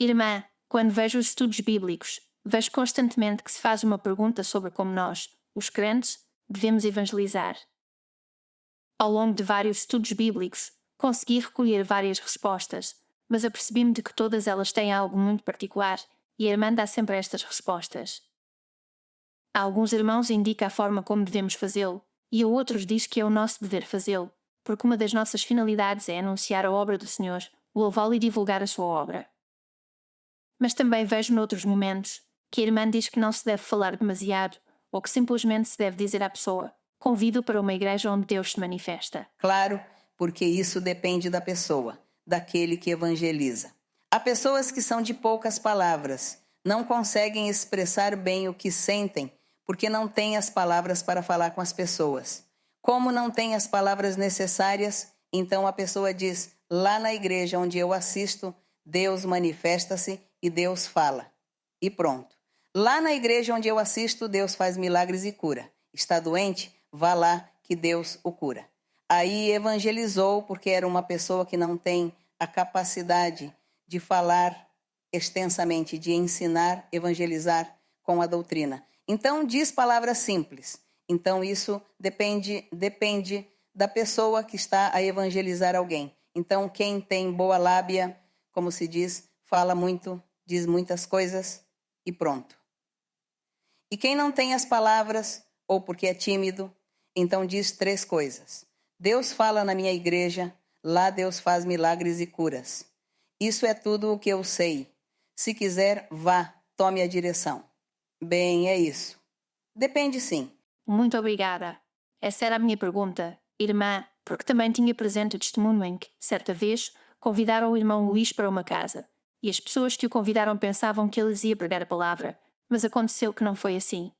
Irmã, quando vejo os estudos bíblicos, vejo constantemente que se faz uma pergunta sobre como nós, os crentes, devemos evangelizar. Ao longo de vários estudos bíblicos, consegui recolher várias respostas, mas apercebi-me de que todas elas têm algo muito particular e a irmã dá sempre estas respostas. A alguns irmãos indica a forma como devemos fazê-lo e a outros diz que é o nosso dever fazê-lo, porque uma das nossas finalidades é anunciar a obra do Senhor, louvá-lo e divulgar a sua obra. Mas também vejo noutros momentos que a irmã diz que não se deve falar demasiado ou que simplesmente se deve dizer à pessoa: convido para uma igreja onde Deus se manifesta. Claro, porque isso depende da pessoa, daquele que evangeliza. Há pessoas que são de poucas palavras, não conseguem expressar bem o que sentem porque não têm as palavras para falar com as pessoas. Como não tem as palavras necessárias, então a pessoa diz: lá na igreja onde eu assisto, Deus manifesta-se e Deus fala. E pronto. Lá na igreja onde eu assisto, Deus faz milagres e cura. Está doente? Vá lá que Deus o cura. Aí evangelizou porque era uma pessoa que não tem a capacidade de falar extensamente, de ensinar, evangelizar com a doutrina. Então diz palavras simples. Então isso depende da pessoa que está a evangelizar alguém. Então quem tem boa lábia, como se diz, fala muito, diz muitas coisas e pronto. E quem não tem as palavras, ou porque é tímido, então diz 3 coisas. Deus fala na minha igreja, lá Deus faz milagres e curas. Isso é tudo o que eu sei. Se quiser, vá, tome a direção. Bem, é isso. Depende sim. Muito obrigada. Essa era a minha pergunta, irmã, porque também tinha presente o testemunho em que, certa vez, convidaram o irmão Luís para uma casa, e as pessoas que o convidaram pensavam que ele lhes ia pregar a palavra, mas aconteceu que não foi assim.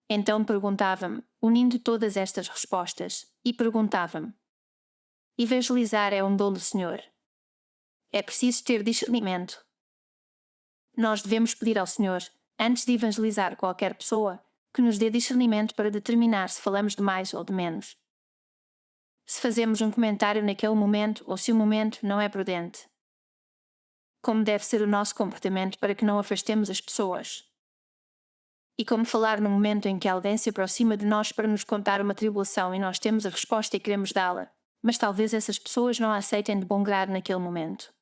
Então perguntava-me, unindo todas estas respostas, e perguntava-me: evangelizar é um dom do Senhor. É preciso ter discernimento. Nós devemos pedir ao Senhor, antes de evangelizar qualquer pessoa, que nos dê discernimento para determinar se falamos de mais ou de menos. Se fazemos um comentário naquele momento ou se o momento não é prudente. Como deve ser o nosso comportamento para que não afastemos as pessoas. E como falar no momento em que alguém se aproxima de nós para nos contar uma tribulação e nós temos a resposta e queremos dá-la, mas talvez essas pessoas não a aceitem de bom grado naquele momento.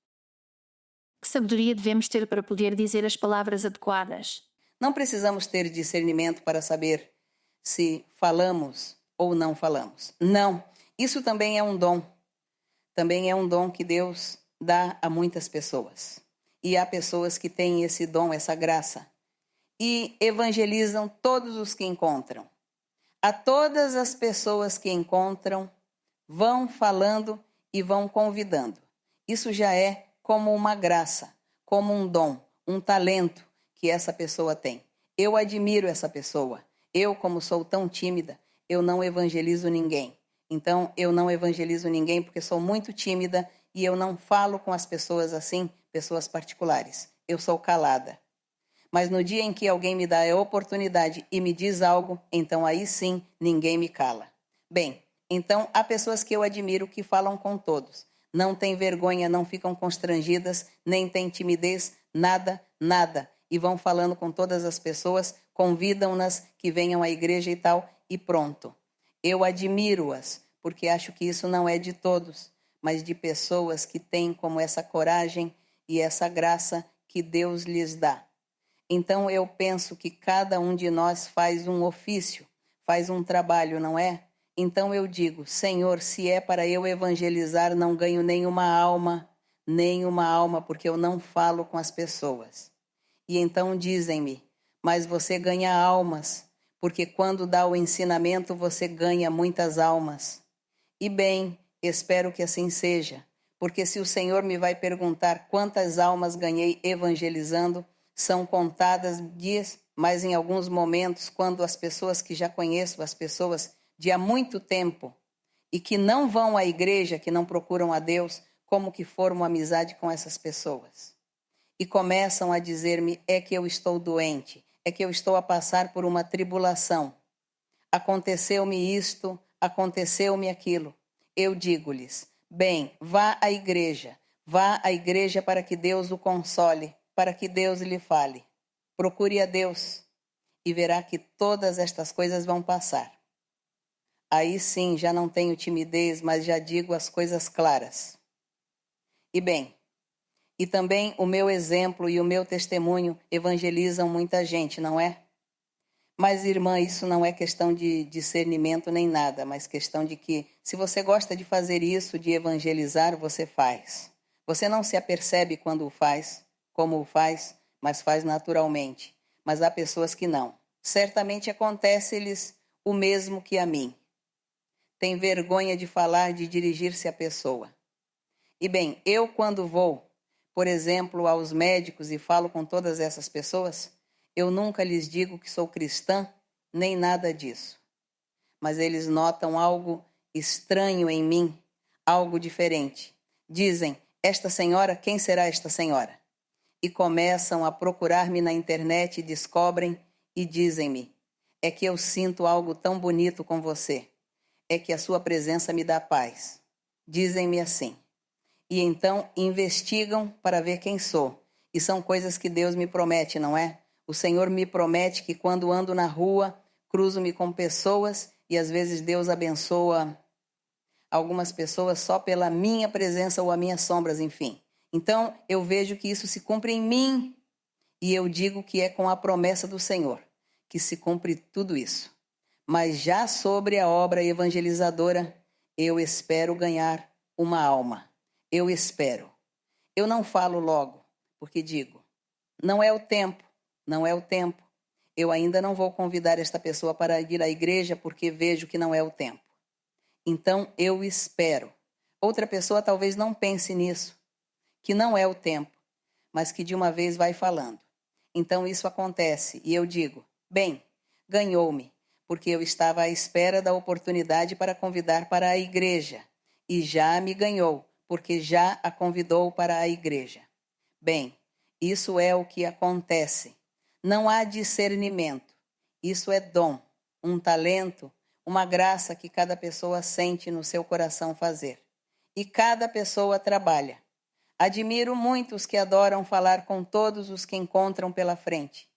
Que sabedoria devemos ter para poder dizer as palavras adequadas? Não precisamos ter discernimento para saber se falamos ou não falamos. Não, isso também é um dom. Também é um dom que Deus dá a muitas pessoas. E há pessoas que têm esse dom, essa graça. E evangelizam todos os que encontram. A todas as pessoas que encontram, vão falando e vão convidando. Isso já é como uma graça, como um dom, um talento que essa pessoa tem. Eu admiro essa pessoa. Eu, como sou tão tímida, eu não evangelizo ninguém. Então, eu não evangelizo ninguém porque sou muito tímida e eu não falo com as pessoas assim, pessoas particulares. Eu sou calada. Mas no dia em que alguém me dá a oportunidade e me diz algo, então aí sim, ninguém me cala. Bem, então há pessoas que eu admiro que falam com todos. Não têm vergonha, não ficam constrangidas, nem têm timidez, nada, nada. E vão falando com todas as pessoas, convidam-nas que venham à igreja e tal, e pronto. Eu admiro-as, porque acho que isso não é de todos, mas de pessoas que têm como essa coragem e essa graça que Deus lhes dá. Então eu penso que cada um de nós faz um ofício, faz um trabalho, não é? Então eu digo: Senhor, se é para eu evangelizar, não ganho nenhuma alma, porque eu não falo com as pessoas. E então dizem-me: mas você ganha almas, porque quando dá o ensinamento você ganha muitas almas. E bem, espero que assim seja, porque se o Senhor me vai perguntar quantas almas ganhei evangelizando, são contadas dias, mas em alguns momentos, quando as pessoas que já conheço, as pessoas de há muito tempo, e que não vão à igreja, que não procuram a Deus, como que formam amizade com essas pessoas. E começam a dizer-me: é que eu estou doente, é que eu estou a passar por uma tribulação. Aconteceu-me isto, aconteceu-me aquilo. Eu digo-lhes: bem, vá à igreja, Vá à igreja para que Deus o console, para que Deus lhe fale. Procure a Deus e verá que todas estas coisas vão passar. Aí sim, já não tenho timidez, mas já digo as coisas claras. E bem, e também o meu exemplo e o meu testemunho evangelizam muita gente, não é? Mas, irmã, isso não é questão de discernimento nem nada, mas questão de que, se você gosta de fazer isso, de evangelizar, você faz. Você não se apercebe quando o faz, como o faz, mas faz naturalmente. Mas há pessoas que não. Certamente acontece-lhes o mesmo que a mim. Tem vergonha de falar, de dirigir-se à pessoa. E bem, eu quando vou, por exemplo, aos médicos e falo com todas essas pessoas, eu nunca lhes digo que sou cristã, nem nada disso. Mas eles notam algo estranho em mim, algo diferente. Dizem, esta senhora, quem será esta senhora? E começam a procurar-me na internet e descobrem e dizem-me, é que eu sinto algo tão bonito com você, é que a sua presença me dá paz. Dizem-me assim. E então investigam para ver quem sou. E são coisas que Deus me promete, não é? O Senhor me promete que quando ando na rua, cruzo-me com pessoas e às vezes Deus abençoa algumas pessoas só pela minha presença ou as minhas sombras, enfim. Então eu vejo que isso se cumpre em mim e eu digo que é com a promessa do Senhor que se cumpre tudo isso. Mas já sobre a obra evangelizadora, eu espero ganhar uma alma. Eu espero. Eu não falo logo, porque digo, não é o tempo, não é o tempo. Eu ainda não vou convidar esta pessoa para ir à igreja porque vejo que não é o tempo. Então eu espero. Outra pessoa talvez não pense nisso, que não é o tempo, mas que de uma vez vai falando. Então isso acontece e eu digo, bem, ganhou-me, porque eu estava à espera da oportunidade para convidar para a igreja e já me ganhou, porque já a convidou para a igreja. Bem, isso é o que acontece. Não há discernimento. Isso é dom, um talento, uma graça que cada pessoa sente no seu coração fazer. E cada pessoa trabalha. Admiro muitos que adoram falar com todos os que encontram pela frente.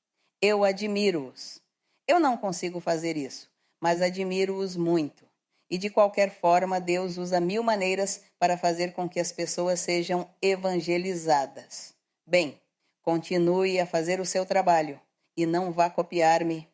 Eu admiro-os. Eu não consigo fazer isso, mas admiro-os muito. E de qualquer forma, Deus usa 1000 maneiras para fazer com que as pessoas sejam evangelizadas. Bem, continue a fazer o seu trabalho e não vá copiar-me,